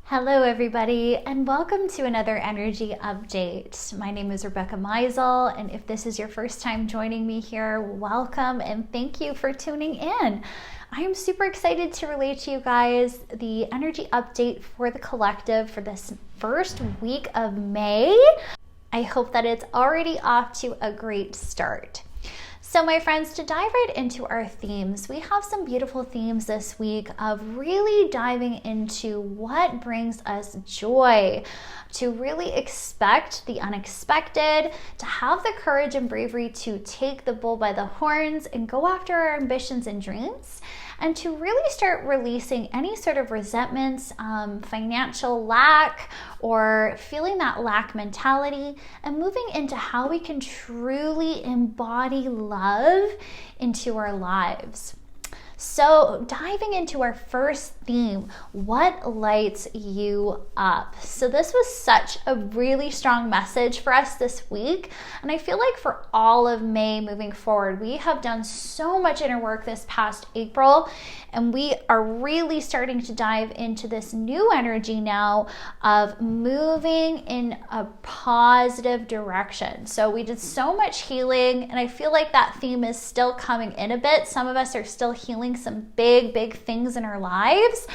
Hello everybody, and welcome to another energy update. My name is Rebecca.meisl, and if this is your first time joining me here, welcome and thank you for tuning in. I am super excited to relate to you guys the energy update for the collective for this first week of May. I hope that it's already off to a great start. So my friends, to dive right into our themes, we have some beautiful themes this week of really diving into what brings us joy, to really expect the unexpected, to have the courage and bravery to take the bull by the horns and go after our ambitions and dreams, and to really start releasing any sort of resentments, financial lack, or feeling that lack mentality, and moving into how we can truly embody love into our lives. So diving into our first theme, what lights you up? So this was such a really strong message for us this week. And I feel like for all of May moving forward, we have done so much inner work this past April, and we are really starting to dive into this new energy now of moving in a positive direction. So we did so much healing, and I feel like that theme is still coming in a bit. Some of us are still healing some big things in our lives,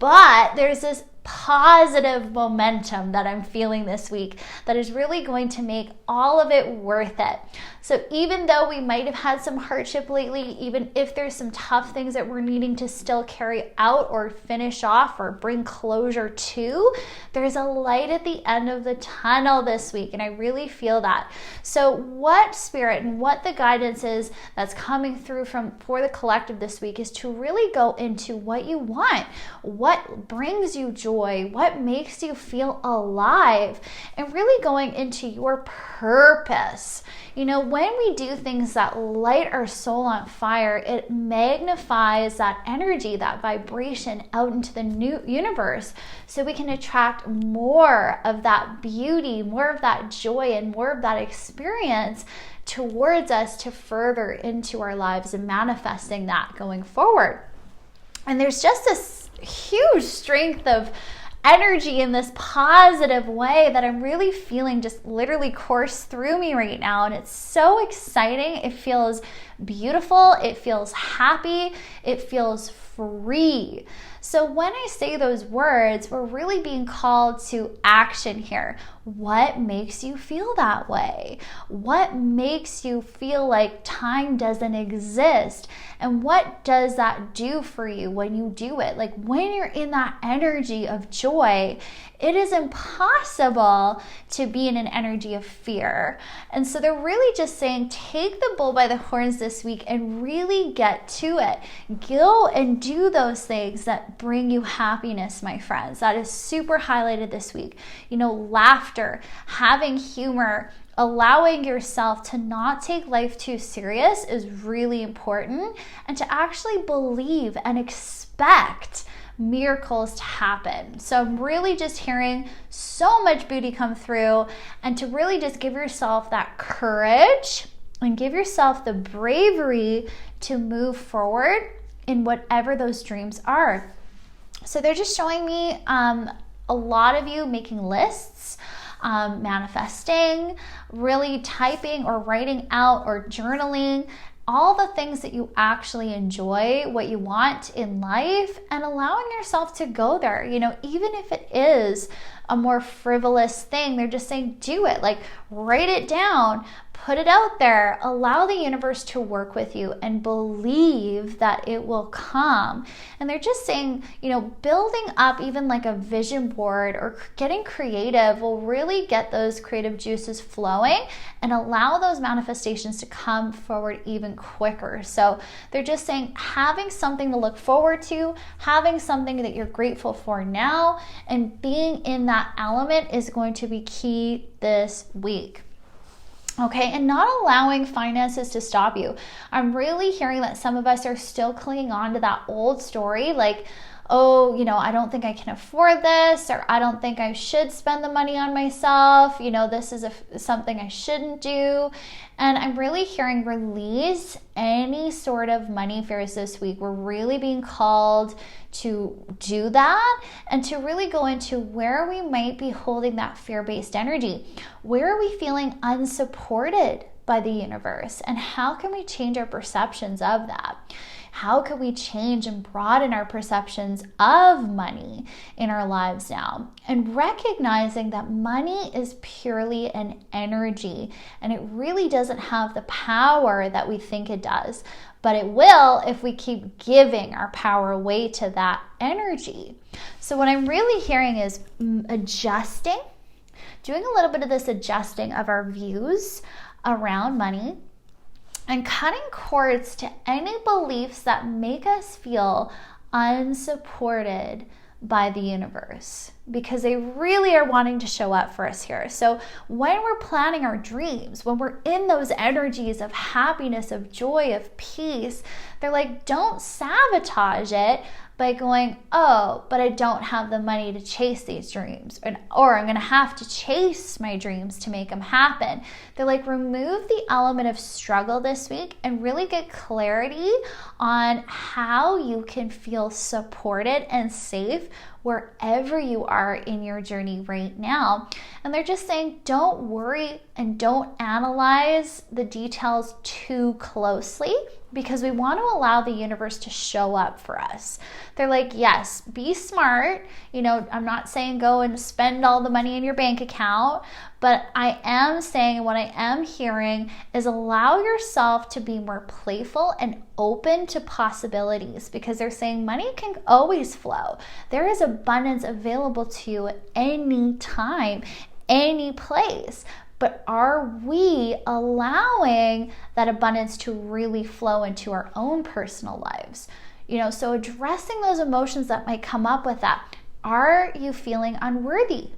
but there's this positive momentum that I'm feeling this week that is really going to make all of it worth it. So even though we might have had some hardship lately, even if there's some tough things that we're needing to still carry out or finish off or bring closure to, there's a light at the end of the tunnel this week, and I really feel that. So what spirit and what the guidance is that's coming through for the collective this week is to really go into what you want, what brings you joy, what makes you feel alive, and really going into your purpose. You know, when we do things that light our soul on fire, it magnifies that energy, that vibration out into the new universe, so we can attract more of that beauty, more of that joy, and more of that experience towards us to further into our lives and manifesting that going forward. And there's just this huge strength of energy in this positive way that I'm really feeling just literally course through me right now. And it's so exciting. It feels beautiful. It feels happy. It feels free. So when I say those words, we're really being called to action here. What makes you feel that way? What makes you feel like time doesn't exist? And what does that do for you when you do it? Like when you're in that energy of joy, it is impossible to be in an energy of fear. And so they're really just saying, take the bull by the horns this week and really get to it. Go and do those things that bring you happiness, my friends. That is super highlighted this week. You know, laughter, having humor, allowing yourself to not take life too serious is really important, and to actually believe and expect miracles to happen. So I'm really just hearing so much beauty come through, and to really just give yourself that courage and give yourself the bravery to move forward in whatever those dreams are. So they're just showing me a lot of you making lists, manifesting, really typing or writing out or journaling all the things that you actually enjoy, what you want in life, and allowing yourself to go there. You know, even if it is a more frivolous thing, they're just saying, do it. Like, write it down, put it out there, allow the universe to work with you, and believe that it will come. And they're just saying, you know, building up even like a vision board or getting creative will really get those creative juices flowing and allow those manifestations to come forward even quicker. So they're just saying, having something to look forward to, having something that you're grateful for now, and being in that element is going to be key this week. Okay, and not allowing finances to stop you. I'm really hearing that some of us are still clinging on to that old story, like, oh, I don't think I can afford this, or I don't think I should spend the money on myself. This is something I shouldn't do. And I'm really hearing release any sort of money fears this week. We're really being called to do that and to really go into where we might be holding that fear-based energy. Where are we feeling unsupported by the universe? And how can we change our perceptions of that? How can we change and broaden our perceptions of money in our lives now? And recognizing that money is purely an energy, and it really doesn't have the power that we think it does, but it will if we keep giving our power away to that energy. So what I'm really hearing is adjusting, doing a little bit of this adjusting of our views around money, and cutting cords to any beliefs that make us feel unsupported by the universe, because they really are wanting to show up for us here. So when we're planning our dreams, when we're in those energies of happiness, of joy, of peace, they're like, don't sabotage it by going, oh, but I don't have the money to chase these dreams, or I'm gonna have to chase my dreams to make them happen. They're like, remove the element of struggle this week and really get clarity on how you can feel supported and safe wherever you are in your journey right now. And they're just saying, don't worry and don't analyze the details too closely, because we want to allow the universe to show up for us. They're like, yes, be smart. I'm not saying go and spend all the money in your bank account, but I am saying, what I am hearing is allow yourself to be more playful and open to possibilities, because they're saying money can always flow. There is abundance available to you at any time, any place. But are we allowing that abundance to really flow into our own personal lives? So addressing those emotions that might come up with that. Are you feeling unworthy?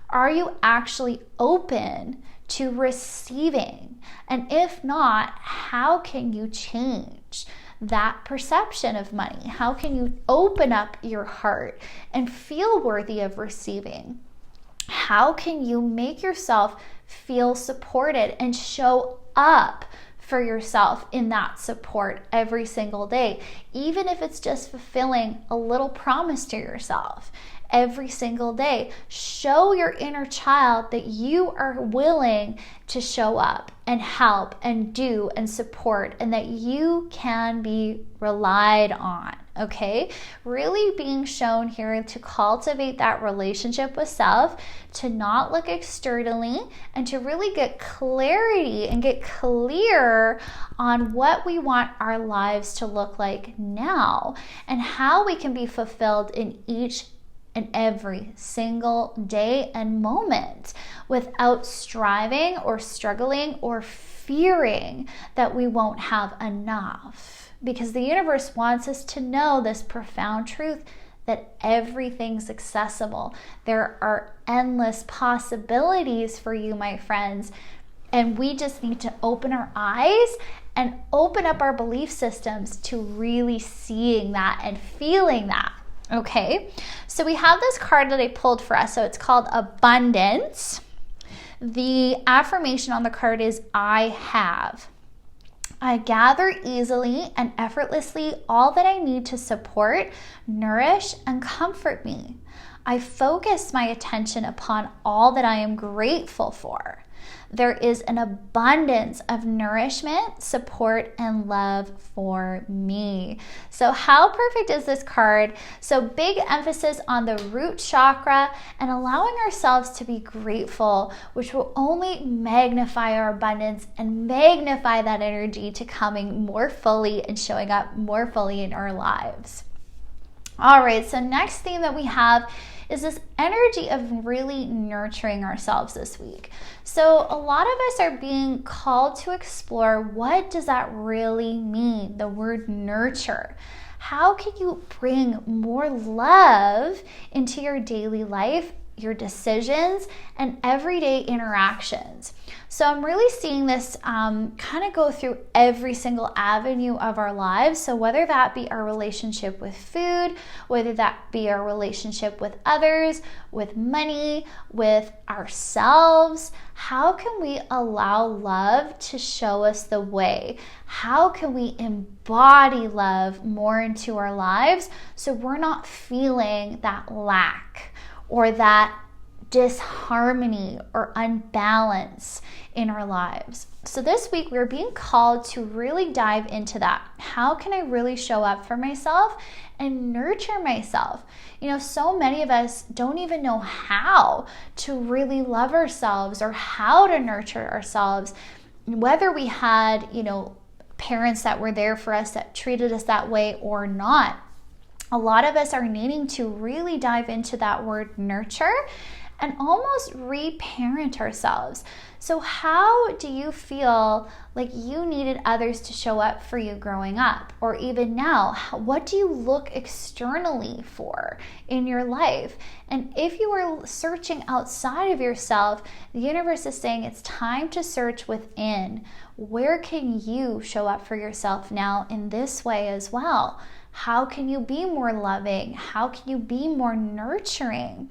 Are you actually open to receiving? And if not, how can you change that perception of money? How can you open up your heart and feel worthy of receiving? How can you make yourself feel supported and show up for yourself in that support every single day, even if it's just fulfilling a little promise to yourself every single day? Show your inner child that you are willing to show up and help and do and support, and that you can be relied on. Okay, really being shown here to cultivate that relationship with self, to not look externally, and to really get clarity and get clear on what we want our lives to look like now, and how we can be fulfilled in each and every single day and moment without striving or struggling or fearing that we won't have enough. Because the universe wants us to know this profound truth that everything's accessible. There are endless possibilities for you, my friends. And we just need to open our eyes and open up our belief systems to really seeing that and feeling that. Okay, so we have this card that I pulled for us. So it's called Abundance. The affirmation on the card is, I have. I gather easily and effortlessly all that I need to support, nourish, and comfort me. I focus my attention upon all that I am grateful for. There is an abundance of nourishment, support, and love for me. So how perfect is this card? So big emphasis on the root chakra and allowing ourselves to be grateful, which will only magnify our abundance and magnify that energy to coming more fully and showing up more fully in our lives. All right, so next theme that we have is this energy of really nurturing ourselves this week. So a lot of us are being called to explore, what does that really mean, the word nurture? How can you bring more love into your daily life your decisions, and everyday interactions. So I'm really seeing this kind of go through every single avenue of our lives. So whether that be our relationship with food, whether that be our relationship with others, with money, with ourselves, how can we allow love to show us the way? How can we embody love more into our lives so we're not feeling that lack or that disharmony or unbalance in our lives? So this week we're being called to really dive into that. How can I really show up for myself and nurture myself? You know, so many of us don't even know how to really love ourselves or how to nurture ourselves. Whether we had, parents that were there for us that treated us that way or not, a lot of us are needing to really dive into that word nurture and almost reparent ourselves. So how do you feel like you needed others to show up for you growing up? Or even now, what do you look externally for in your life? And if you are searching outside of yourself, the universe is saying it's time to search within. Where can you show up for yourself now in this way as well? How can you be more loving? How can you be more nurturing?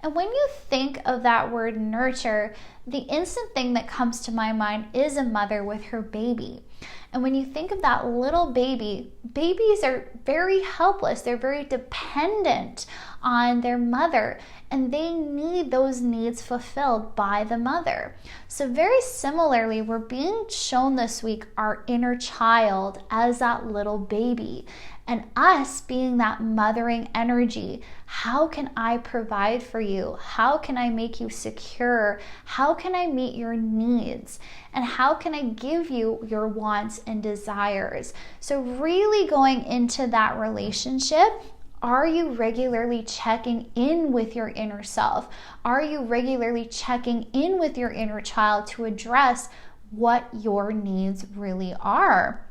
And when you think of that word nurture, the instant thing that comes to my mind is a mother with her baby. And when you think of that little baby, babies are very helpless. They're very dependent on their mother, and they need those needs fulfilled by the mother. So very similarly, we're being shown this week our inner child as that little baby. And us being that mothering energy. How can I provide for you? How can I make you secure? How can I meet your needs? And how can I give you your wants and desires? So really going into that relationship, are you regularly checking in with your inner self? Are you regularly checking in with your inner child to address what your needs really are?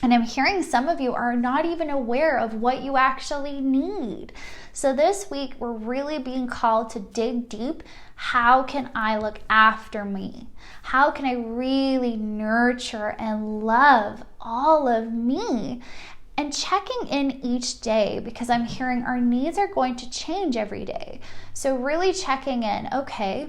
And I'm hearing some of you are not even aware of what you actually need. So this week, we're really being called to dig deep. How can I look after me? How can I really nurture and love all of me? And checking in each day, because I'm hearing our needs are going to change every day. So really checking in, okay,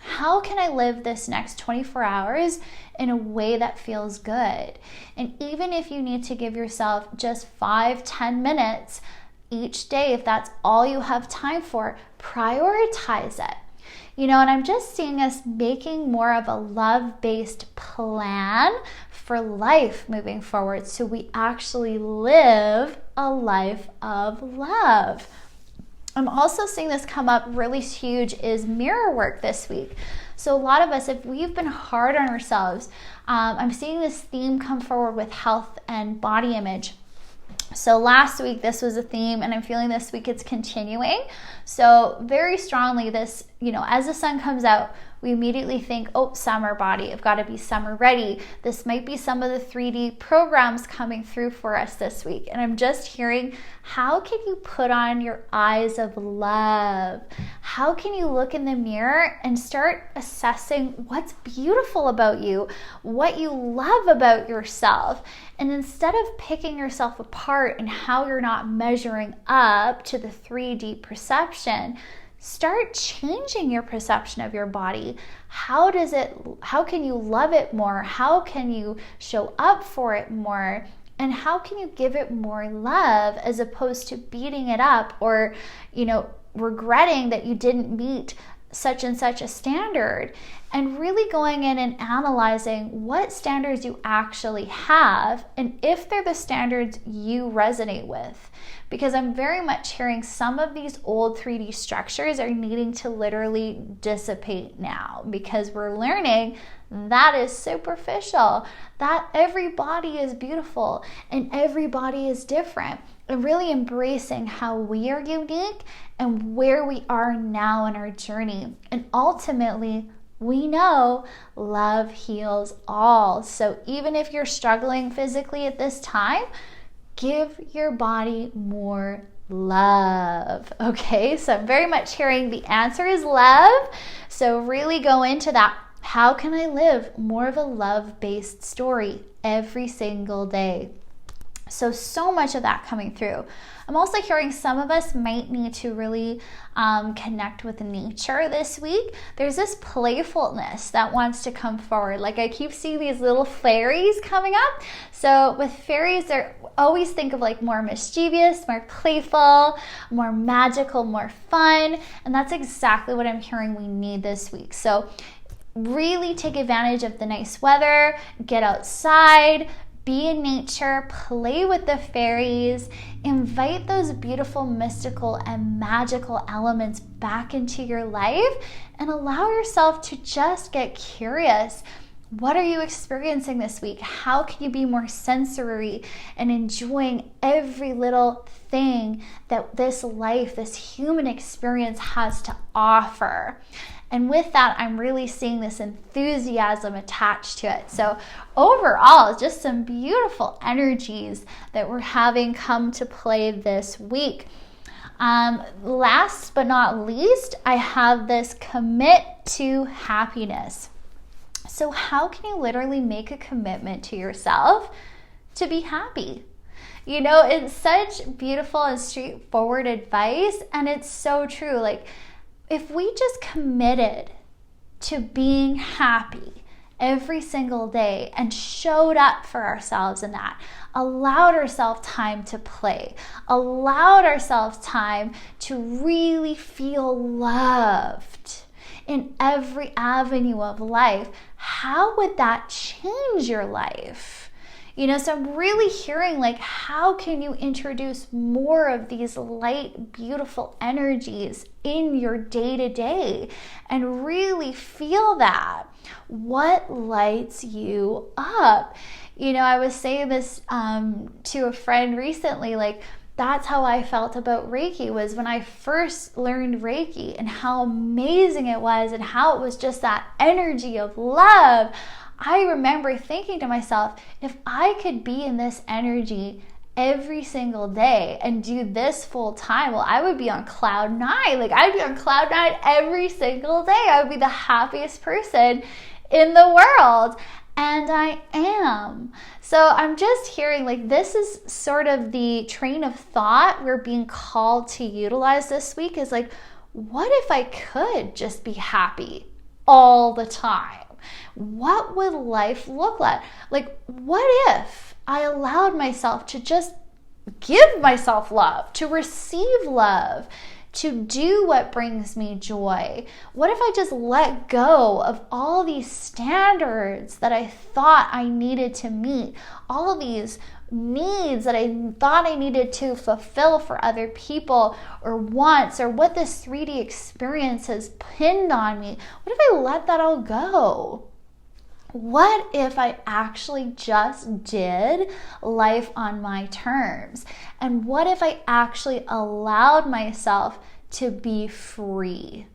how can I live this next 24 hours in a way that feels good? And even if you need to give yourself just 5-10 minutes each day, if that's all you have time for, prioritize it. And I'm just seeing us making more of a love-based plan for life moving forward, so we actually live a life of love. I'm also seeing this come up really huge is mirror work this week. So a lot of us, if we've been hard on ourselves, I'm seeing this theme come forward with health and body image. So last week, this was a theme, and I'm feeling this week it's continuing. So very strongly this, as the sun comes out, we immediately think, oh, summer body, I've got to be summer ready. This might be some of the 3D programs coming through for us this week. And I'm just hearing, how can you put on your eyes of love? How can you look in the mirror and start assessing what's beautiful about you, what you love about yourself? And instead of picking yourself apart and how you're not measuring up to the 3D perception, start changing your perception of your body. How can you love it more? How can you show up for it more? And how can you give it more love as opposed to beating it up or, regretting that you didn't meet such and such a standard? And really going in and analyzing what standards you actually have and if they're the standards you resonate with. Because I'm very much hearing some of these old 3D structures are needing to literally dissipate now, because we're learning that is superficial, that every body is beautiful and every body is different, and really embracing how we are unique and where we are now in our journey. And ultimately, we know love heals all. So even if you're struggling physically at this time, give your body more love. Okay, so I'm very much hearing the answer is love. So really go into that. How can I live more of a love-based story every single day? So much of that coming through. I'm also hearing some of us might need to really connect with nature this week. There's this playfulness that wants to come forward. Like I keep seeing these little fairies coming up. So with fairies, they're always think of like more mischievous, more playful, more magical, more fun. And that's exactly what I'm hearing we need this week. So really take advantage of the nice weather, get outside, be in nature, play with the fairies, invite those beautiful, mystical, and magical elements back into your life, and allow yourself to just get curious. What are you experiencing this week? How can you be more sensory and enjoying every little thing that this life, this human experience has to offer? And with that, I'm really seeing this enthusiasm attached to it. So overall, just some beautiful energies that we're having come to play this week. Last but not least, I have this commit to happiness. So how can you literally make a commitment to yourself to be happy? You know, it's such beautiful and straightforward advice, and it's so true. Like, if we just committed to being happy every single day and showed up for ourselves in that, allowed ourselves time to play, allowed ourselves time to really feel loved in every avenue of life, how would that change your life? You know, so I'm really hearing like, how can you introduce more of these light, beautiful energies in your day-to-day and really feel that? What lights you up? You know, I was saying this to a friend recently, like, that's how I felt about Reiki, was when I first learned Reiki and how amazing it was and how it was just that energy of love. I remember thinking to myself, if I could be in this energy every single day and do this full time, well, I would be on cloud nine. Like, I'd be on cloud nine every single day. I would be the happiest person in the world. And I am. So I'm just hearing like, this is sort of the train of thought we're being called to utilize this week, is like, what if I could just be happy all the time? What would life look like? Like, what if I allowed myself to just give myself love, to receive love, to do what brings me joy? What if I just let go of all these standards that I thought I needed to meet, all of these needs that I thought I needed to fulfill for other people or wants, or what this 3D experience has pinned on me? What if I let that all go? What if I actually just did life on my terms? And what if I actually allowed myself to be free?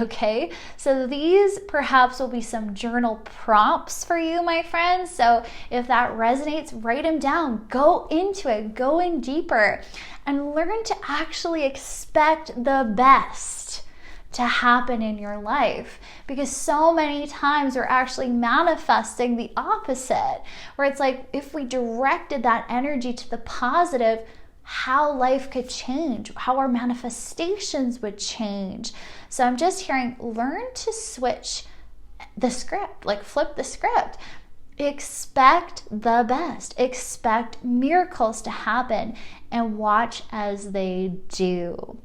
Okay, so these perhaps will be some journal prompts for you, my friends. So if that resonates, write them down, go into it, go in deeper, and learn to actually expect the best to happen in your life, because so many times we're actually manifesting the opposite, where it's like, if we directed that energy to the positive, how life could change, how our manifestations would change. So I'm just hearing, learn to switch the script, like flip the script. Expect the best, expect miracles to happen, and watch as they do.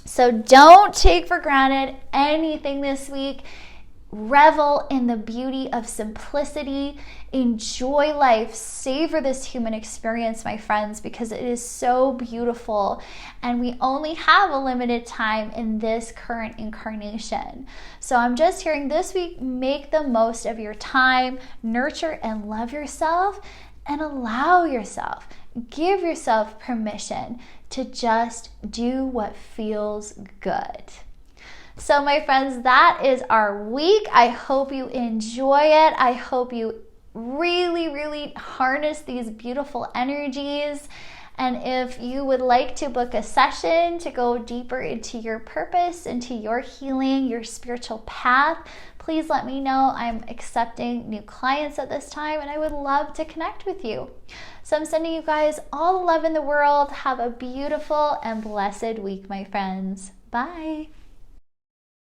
So don't take for granted anything this week. Revel in the beauty of simplicity. Enjoy life. Savor this human experience, my friends, because it is so beautiful. And we only have a limited time in this current incarnation. So I'm just hearing this week, make the most of your time. Nurture and love yourself, and allow yourself, give yourself permission to just do what feels good. So my friends, that is our week. I hope you enjoy it. I hope you really, really harness these beautiful energies And if you would like to book a session to go deeper into your purpose, into your healing, your spiritual path, please let me know. I'm accepting new clients at this time, and I would love to connect with you. So I'm sending you guys all the love in the world. Have a beautiful and blessed week, my friends. Bye.